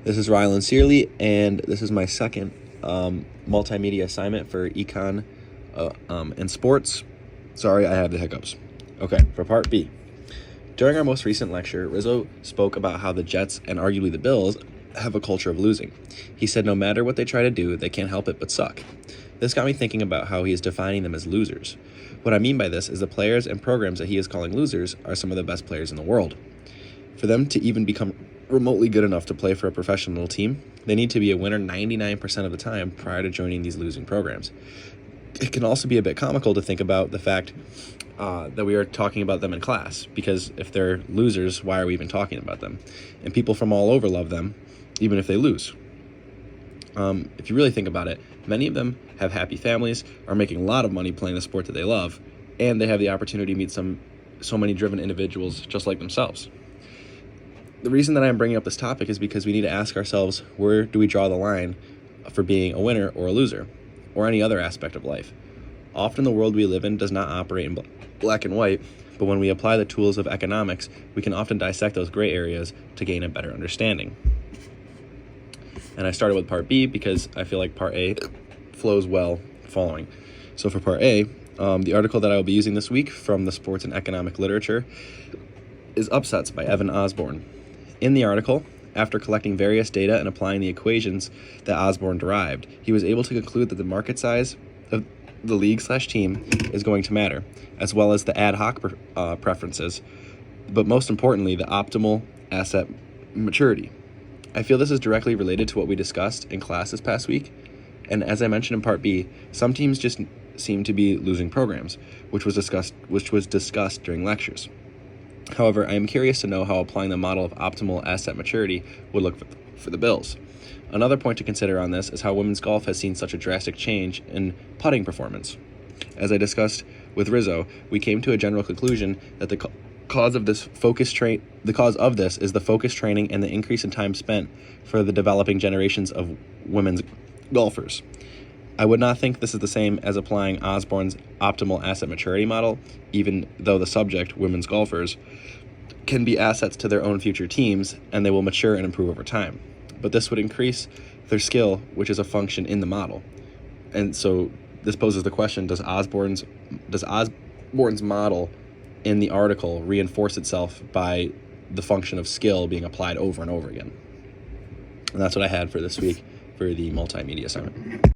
This is Rylan Searley, and this is my second multimedia assignment for econ and sports. Sorry, I have the hiccups. Okay, for part B. During our most recent lecture, Rizzo spoke about how the Jets and arguably the Bills have a culture of losing. He said no matter what they try to do, they can't help it but suck. This got me thinking about how he is defining them as losers. What I mean by this is the players and programs that he is calling losers are some of the best players in the world. For them to even become remotely good enough to play for a professional team, they need to be a winner 99% of the time prior to joining these losing programs. It can also be a bit comical to think about the fact that we are talking about them in class, because if they're losers, why are we even talking about them? And people from all over love them, even if they lose. If you really think about it, many of them have happy families, are making a lot of money playing the sport that they love, and they have the opportunity to meet so many driven individuals just like themselves. The reason that I'm bringing up this topic is because we need to ask ourselves, where do we draw the line for being a winner or a loser, or any other aspect of life? Often the world we live in does not operate in black and white, but when we apply the tools of economics, we can often dissect those gray areas to gain a better understanding. And I started with part B because I feel like part A flows well following. So for part A, the article that I will be using this week from the Sports and Economic Literature is Upsets by Evan Osborne. In the article, after collecting various data and applying the equations that Osborne derived, he was able to conclude that the market size of the league/team is going to matter, as well as the ad hoc preferences, but most importantly, the optimal asset maturity. I feel this is directly related to what we discussed in class this past week, and as I mentioned in part B, some teams just seem to be losing programs, which was discussed during lectures. However, I am curious to know how applying the model of optimal asset maturity would look for the Bills. Another point to consider on this is how women's golf has seen such a drastic change in putting performance. As I discussed with Rizzo, we came to a general conclusion that the cause of this is the focus training and the increase in time spent for the developing generations of women's golfers. I would not think this is the same as applying Osborne's optimal asset maturity model, even though the subject, women's golfers, can be assets to their own future teams and they will mature and improve over time. But this would increase their skill, which is a function in the model. And so this poses the question, does Osborne's model in the article reinforce itself by the function of skill being applied over and over again? And that's what I had for this week for the multimedia assignment.